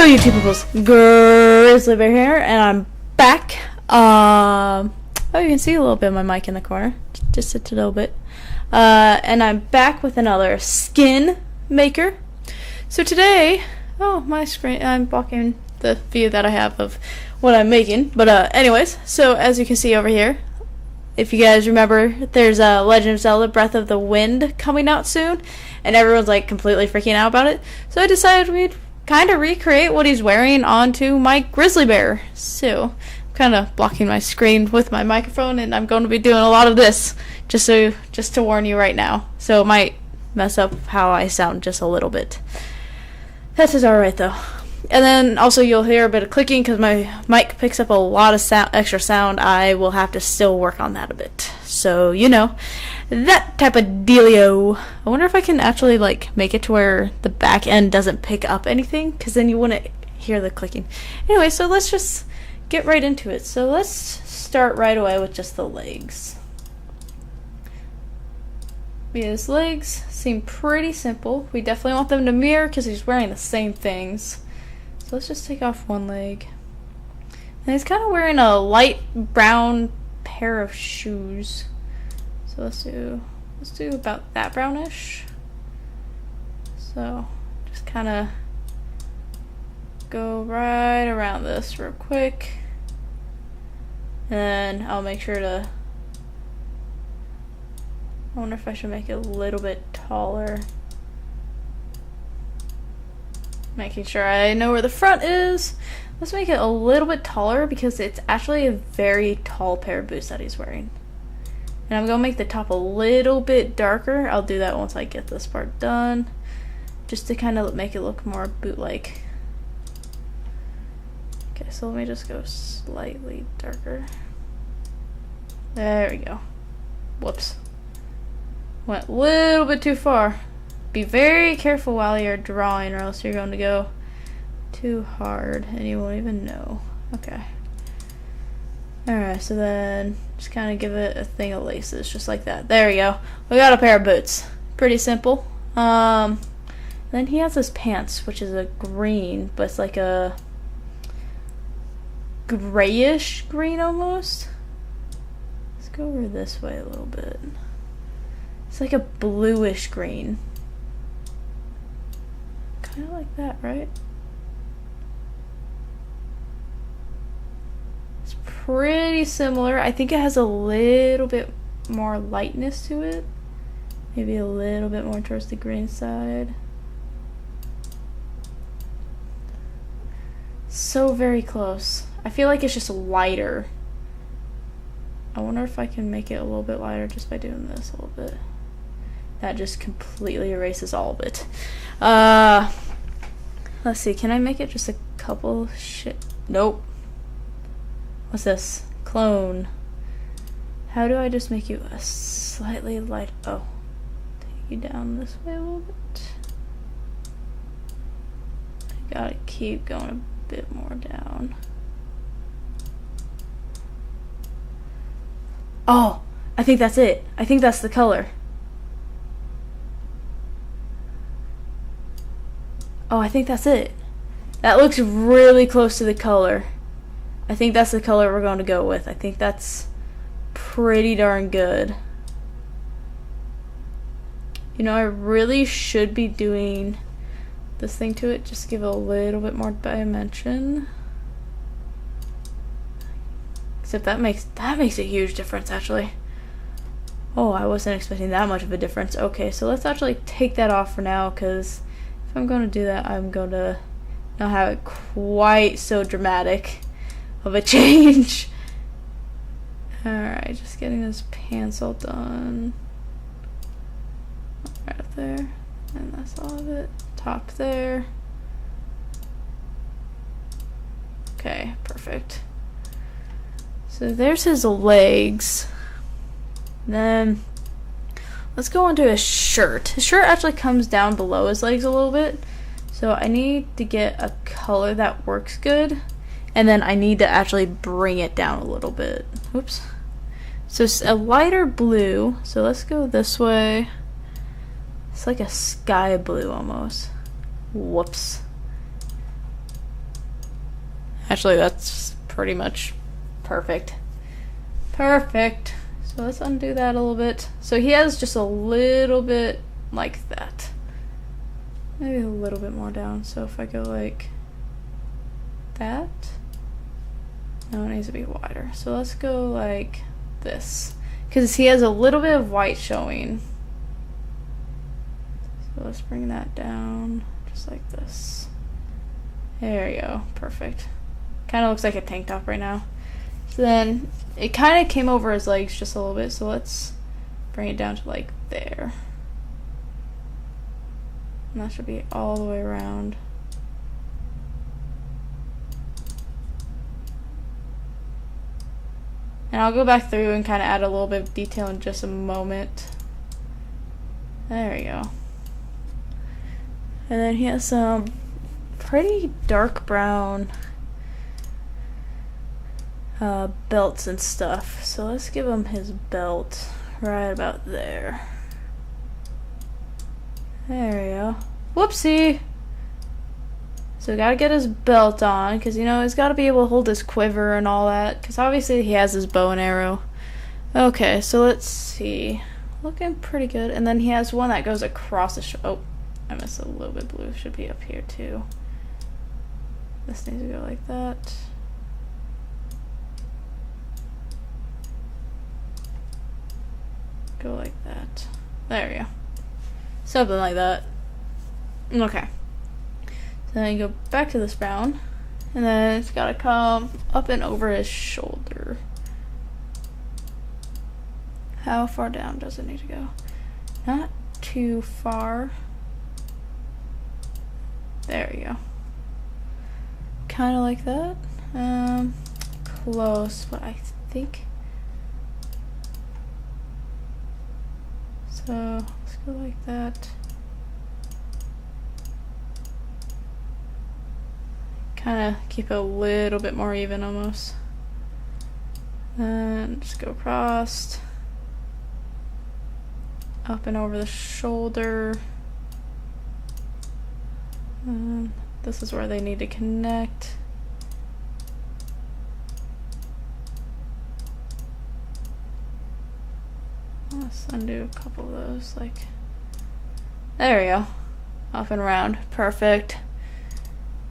YouTube peoples, Grizzly Bear here, and I'm back. Oh, you can see a little bit of my mic in the corner, just a little bit. And I'm back with another skin maker. So today, oh, my screen, I'm blocking the view that I have of what I'm making. But anyways, so as you can see over here, if you guys remember, there's a Legend of Zelda Breath of the Wind coming out soon, and everyone's like completely freaking out about it. So I decided we'd kind of recreate what he's wearing onto my grizzly bear. So I'm kind of blocking my screen with my microphone, and I'm going to be doing a lot of this just to warn you right now. So it might mess up how I sound just a little bit. That is alright though. And then also you'll hear a bit of clicking because my mic picks up a lot of extra sound. I will have to still work on that a bit. So, you know, that type of dealio. I wonder if I can actually like make it to where the back end doesn't pick up anything, because then you wouldn't hear the clicking. Anyway, so let's just get right into it. So let's start right away with just the legs. His legs seem pretty simple. We definitely want them to mirror because he's wearing the same things. So let's just take off one leg. And he's kind of wearing a light brown pair of shoes. So let's do about that brownish. So just kind of go right around this real quick. And I'll make sure to, I wonder if I should make it a little bit taller. Making sure I know where the front is. Let's make it a little bit taller because it's actually a very tall pair of boots that he's wearing. And I'm going to make the top a little bit darker. I'll do that once I get this part done, just to kind of make it look more boot-like. Okay, so let me just go slightly darker. There we go. Whoops. Went a little bit too far. Be very careful while you're drawing, or else you're going to go too hard and you won't even know. Okay. Alright, so then just kind of give it a thing of laces, just like that. There we go. We got a pair of boots. Pretty simple. Then he has his pants, which is a green, but it's like a grayish green almost. Let's go over this way a little bit. It's like a bluish green. Kind of like that, right? It's pretty similar. I think it has a little bit more lightness to it. Maybe a little bit more towards the green side. So very close. I feel like it's just lighter. I wonder if I can make it a little bit lighter just by doing this a little bit. That just completely erases all of it. Let's see, can I make it just a couple Nope. What's this? Clone. How do I just make you a slightly light? Oh. Take you down this way a little bit. I gotta keep going a bit more down. Oh, I think that's it. I think that's the color. Oh, I think that's it. That looks really close to the color. I think that's the color we're going to go with. I think that's pretty darn good. You know, I really should be doing this thing to it. Just give it a little bit more dimension. Except that makes a huge difference, actually. Oh, I wasn't expecting that much of a difference. Okay, so let's actually take that off for now, because if I'm going to do that, I'm going to not have it quite so dramatic of a change. Alright, just getting this pants all done. Right up there. And that's all of it. Top there. Okay, perfect. So there's his legs. Then let's go on to his shirt. His shirt actually comes down below his legs a little bit. So I need to get a color that works good. And then I need to actually bring it down a little bit. Oops. So it's a lighter blue. So let's go this way. It's like a sky blue almost. Whoops. Actually, that's pretty much perfect. Perfect. So let's undo that a little bit. So he has just a little bit like that. Maybe a little bit more down. So if I go like that. No, it needs to be wider. So let's go like this. Because he has a little bit of white showing. So let's bring that down just like this. There you go. Perfect. Kind of looks like a tank top right now. So then it kind of came over his legs just a little bit. So let's bring it down to like there. And that should be all the way around. And I'll go back through and kind of add a little bit of detail in just a moment. There we go. And then he has some pretty dark brown belts and stuff. So let's give him his belt right about there. There we go. Whoopsie! So we gotta get his belt on, because, you know, he's gotta be able to hold his quiver and all that, because obviously he has his bow and arrow. Okay, so let's see. Looking pretty good. And then he has one that goes across the oh, I missed a little bit blue. Should be up here too. This needs to go like that. Go like that. There we go. Something like that. Okay. So then you go back to this brown, and then it's gotta come up and over his shoulder. How far down does it need to go? Not too far. There you go. Kind of like that. Close, but I think. So let's go like that. Kind of keep it a little bit more even almost. And just go across. Up and over the shoulder. This is where they need to connect. Let's undo a couple of those, like, there we go. Up and around. Perfect.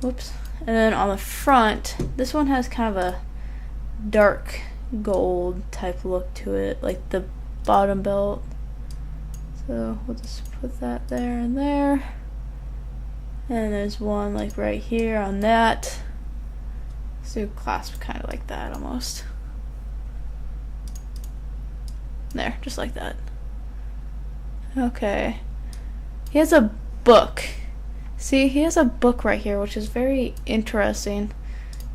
Whoops. And then on the front, this one has kind of a dark gold type look to it, like the bottom belt. So we'll just put that there and there. And there's one like right here on that. So clasp kind of like that almost. There, just like that. Okay. He has a book. See, he has a book right here, which is very interesting.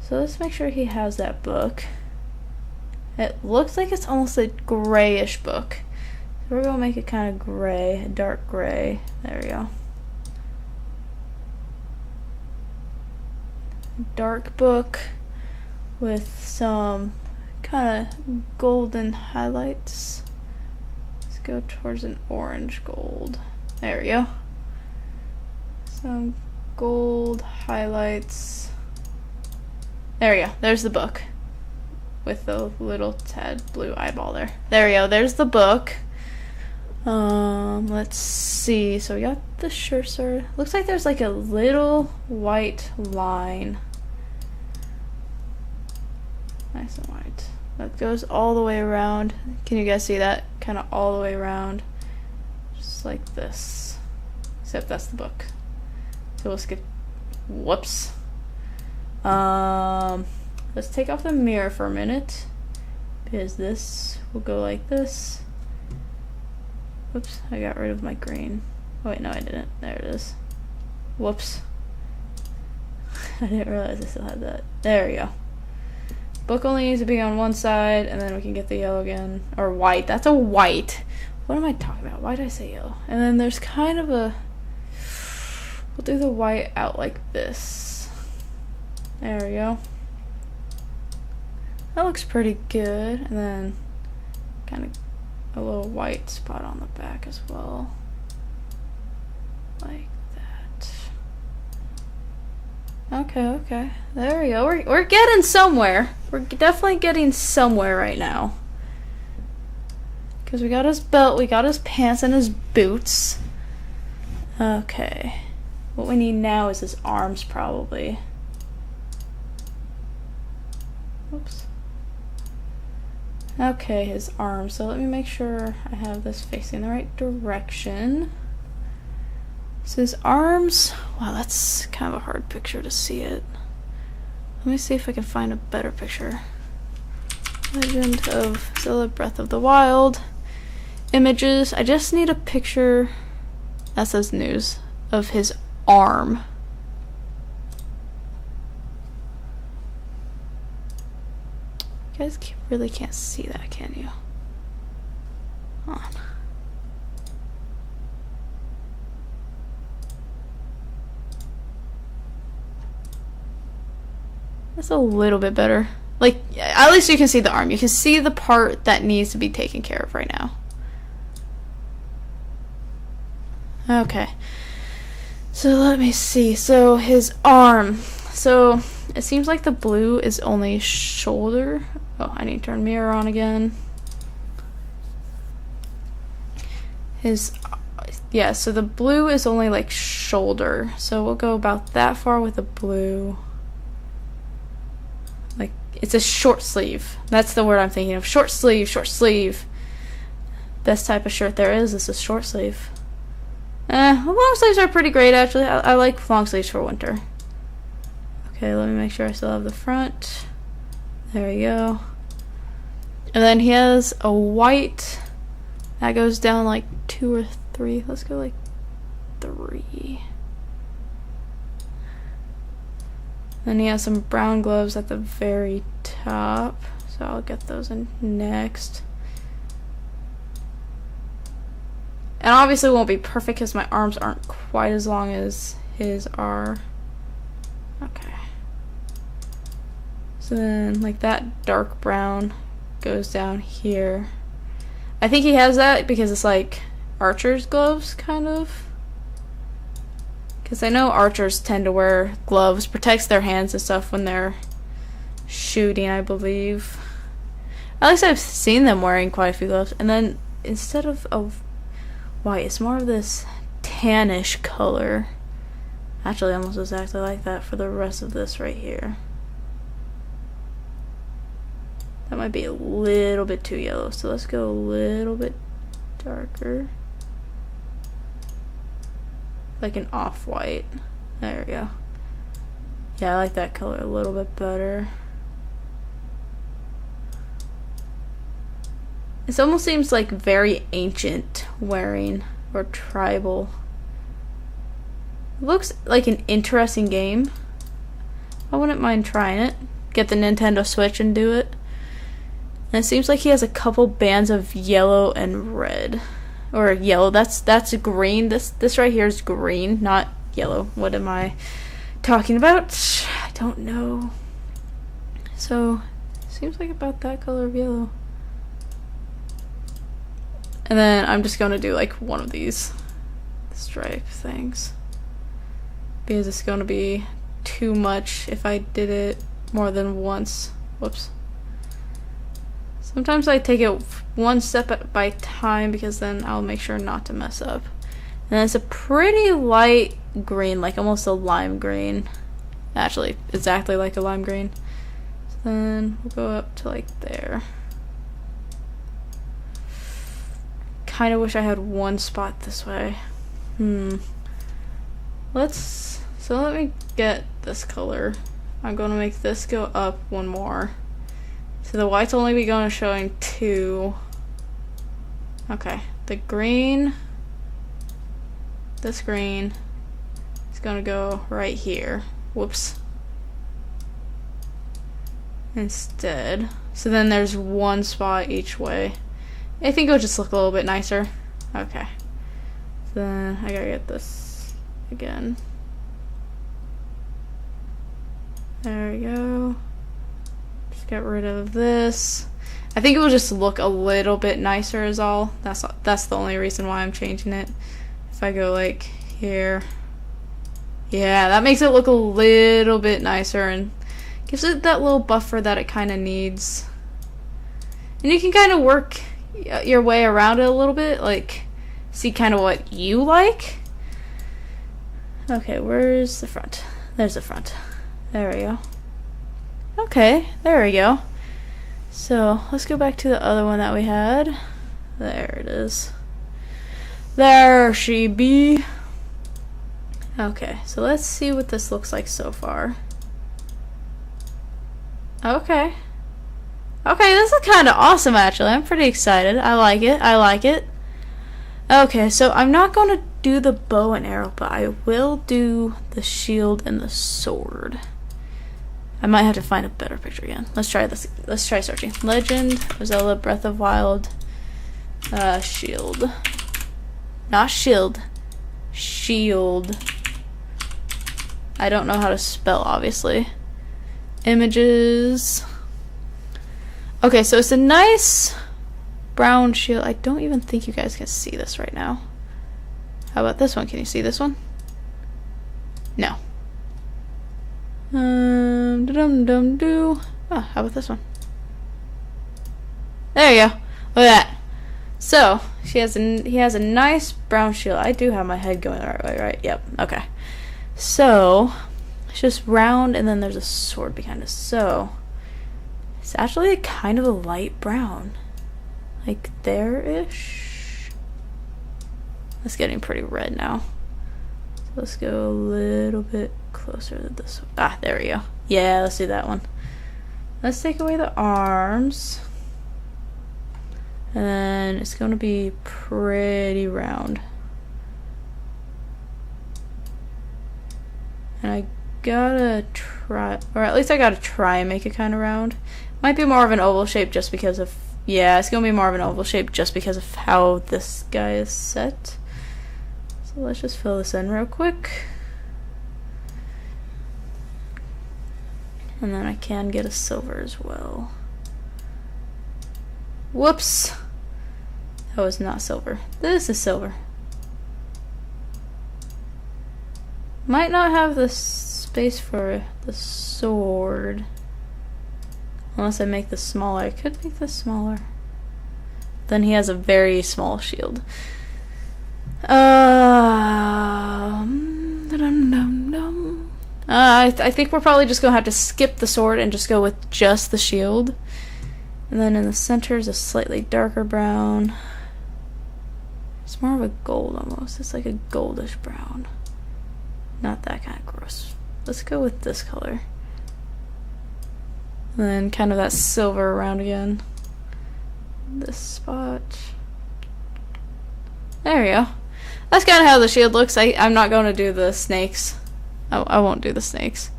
So let's make sure he has that book. It looks like it's almost a grayish book. So we're going to make it kind of gray, a dark gray. There we go. Dark book with some kind of golden highlights. Let's go towards an orange gold. There we go. Some gold highlights. There we go. There's the book. With the little tad blue eyeball there. There we go. There's the book. Let's see. So we got the shirt sort. Looks like there's like a little white line. Nice and white. That goes all the way around. Can you guys see that? Kind of all the way around. Just like this. Except that's the book. So we'll skip. Whoops. Let's take off the mirror for a minute. Because this will go like this. Whoops, I got rid of my green. Oh wait, no I didn't. There it is. Whoops. I didn't realize I still had that. There we go. Book only needs to be on one side, and then we can get the yellow again. Or white. That's a white. What am I talking about? Why did I say yellow? And then there's kind of a... We'll do the white out like this. There we go. That looks pretty good. And then kind of a little white spot on the back as well. Like that. Okay. There we go. We're getting somewhere. We're definitely getting somewhere right now. Because we got his belt, we got his pants, and his boots. Okay. What we need now is his arms, probably. Oops. Okay, his arms. So let me make sure I have this facing the right direction. So his arms... Wow, that's kind of a hard picture to see it. Let me see if I can find a better picture. Legend of Zelda Breath of the Wild. Images. I just need a picture that says news of his arm. You guys really can't see that, can you? Hold on. That's a little bit better. Like, at least you can see the arm. You can see the part that needs to be taken care of right now. Okay. So let me see. So his arm. So it seems like the blue is only shoulder. Oh, I need to turn mirror on again. Yeah, so the blue is only like shoulder. So we'll go about that far with the blue. Like, it's a short sleeve. That's the word I'm thinking of. Short sleeve. Best type of shirt there is a short sleeve. Long sleeves are pretty great, actually. I like long sleeves for winter. Okay, let me make sure I still have the front. There we go. And then he has a white that goes down like 2 or 3. Let's go like 3. Then he has some brown gloves at the very top. So I'll get those in next. And obviously it won't be perfect because my arms aren't quite as long as his are. Okay. So then, like, that dark brown goes down here. I think he has that because it's like archer's gloves, kind of. Because I know archers tend to wear gloves. Protects their hands and stuff when they're shooting, I believe. At least I've seen them wearing quite a few gloves. And then, instead of white, it's more of this tannish color. Actually, almost exactly like that for the rest of this right here. That might be a little bit too yellow, so let's go a little bit darker. Like an off-white. There we go. Yeah, I like that color a little bit better. It almost seems like very ancient wearing, or tribal. It looks like an interesting game. I wouldn't mind trying it. Get the Nintendo Switch and do it. And it seems like he has a couple bands of yellow and red. Or yellow, that's green. This right here is green, not yellow. What am I talking about? I don't know. So, seems like about that color of yellow. And then I'm just going to do like one of these stripe things. Because it's going to be too much if I did it more than once. Whoops. Sometimes I take it one step at a time because then I'll make sure not to mess up. And it's a pretty light green, like almost a lime green. Actually, exactly like a lime green. So then we'll go up to like there. Kind of wish I had one spot this way. So let me get this color. I'm going to make this go up one more. So the white's only be going to showing 2. Okay, the green, this green is going to go right here. Whoops. Instead. So then there's one spot each way. I think it'll just look a little bit nicer. Okay. So then I gotta get this again. There we go. Just get rid of this. I think it will just look a little bit nicer is all. That's the only reason why I'm changing it. If I go like here Yeah, that makes it look a little bit nicer and gives it that little buffer that it kind of needs. And you can kind of work your way around it a little bit, like see kind of what you like. Okay, where's the front? There's the front. There we go. Okay, there we go. So let's go back to the other one that we had. There it is. There she be. Okay, so let's see what this looks like so far. Okay. Okay, this is kind of awesome, actually. I'm pretty excited. I like it. I like it. Okay, so I'm not going to do the bow and arrow, but I will do the shield and the sword. I might have to find a better picture again. Let's try this. Let's try searching. Legend of Zelda Breath of Wild. Shield. Not shield. Shield. I don't know how to spell, obviously. Images. Okay, so it's a nice brown shield. I don't even think you guys can see this right now. How about this one? Can you see this one? No. Oh, how about this one? There you go. Look at that. So he has a nice brown shield. I do have my head going the right way, right? Yep. Okay. So it's just round, and then there's a sword behind us. So it's actually kind of a light brown, like there-ish. That's getting pretty red now. So let's go a little bit closer to this one. Ah, there we go. Yeah, let's do that one. Let's take away the arms. And then it's going to be pretty round. And I gotta try, or at least I gotta try and make it kind of round. Might be more of an oval shape just because of, yeah, it's going to be more of an oval shape just because of how this guy is set. So let's just fill this in real quick. And then I can get a silver as well. Whoops. That was not silver. This is silver. Might not have the space for the sword. Unless I make this smaller. I could make this smaller. Then he has a very small shield. I think we're probably just going to have to skip the sword and just go with just the shield. And then in the center is a slightly darker brown. It's more of a gold almost. It's like a goldish brown. Not that kind of gross. Let's go with this color. And then kind of that silver around again. This spot. There we go. That's kind of how the shield looks. I'm not going to do the snakes. I won't do the snakes.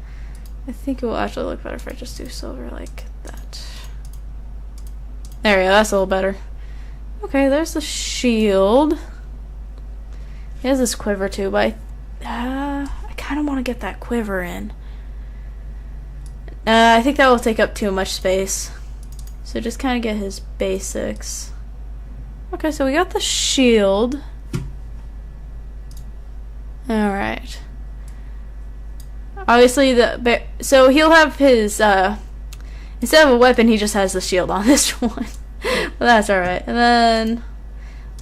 I think it will actually look better if I just do silver like that. There we go. That's a little better. Okay, there's the shield. He has this quiver too, but I kind of want to get that quiver in. I think that will take up too much space. So just kind of get his basics. Okay, so we got the shield. Alright. Obviously, so he'll have his, instead of a weapon, he just has the shield on this one. But that's alright. And then,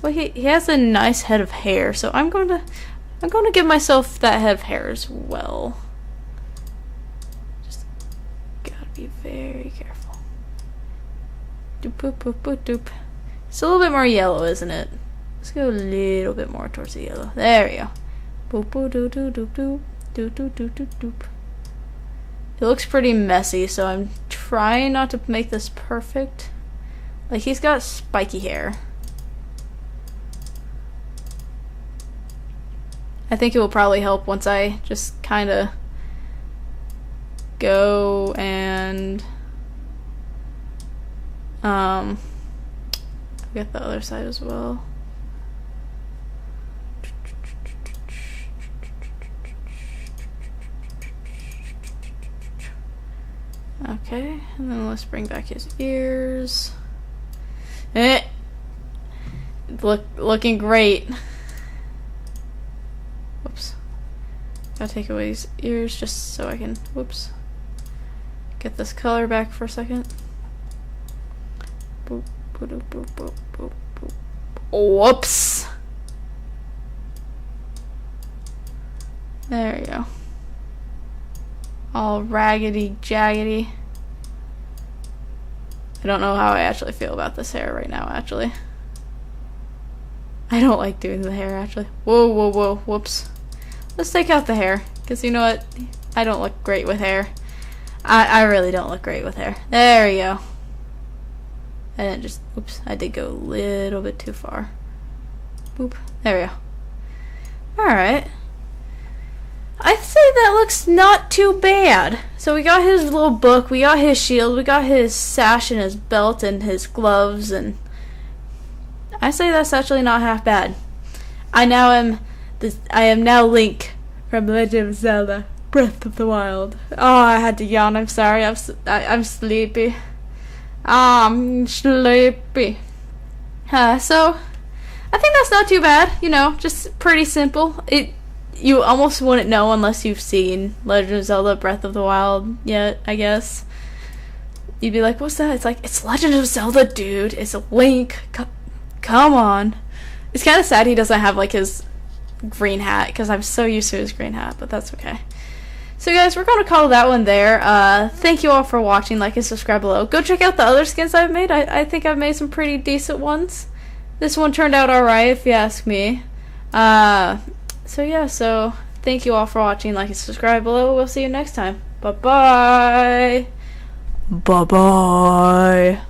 well, he has a nice head of hair, so I'm going to give myself that head of hair as well. Just gotta be very careful. Doop, boop, boop, boop, doop. It's a little bit more yellow, isn't it? Let's go a little bit more towards the yellow. There we go. Boop, boop, doop, doop, doop, doop. Doop, doop, doop, doop, doop. It looks pretty messy, so I'm trying not to make this perfect. Like, he's got spiky hair. I think it will probably help once I just kind of go and get the other side as well. Okay, and then let's bring back his ears. Looking great. Whoops. Gotta take away these ears just so I can, whoops, get this color back for a second. Boop, boop, boop, boop, boop, boop. Whoops. There you go. All raggedy jaggedy. I don't know how I actually feel about this hair right now, actually. I don't like doing the hair, actually. Whoa, whoa, whoa, whoops. Let's take out the hair, because you know what? I don't look great with hair. I really don't look great with hair. There we go. And then just, oops, I did go a little bit too far. Boop. There we go. Alright. I'd say that looks not too bad. So we got his little book, we got his shield, we got his sash and his belt and his gloves, and I say that's actually not half bad. I am now Link from The Legend of Zelda: Breath of the Wild. Oh, I had to yawn. I'm sorry. I'm sleepy. I'm sleepy. So I think that's not too bad. You know, just pretty simple. You almost wouldn't know unless you've seen Legend of Zelda: Breath of the Wild yet, I guess. You'd be like, what's that? It's like, it's Legend of Zelda, dude. It's a Link. Come on. It's kind of sad he doesn't have, like, his green hat, because I'm so used to his green hat, but that's okay. So, guys, we're going to call that one there. Thank you all for watching. Like and subscribe below. Go check out the other skins I've made. I think I've made some pretty decent ones. This one turned out alright, if you ask me. So, yeah, so thank you all for watching. Like and subscribe below. We'll see you next time. Bye-bye. Bye-bye.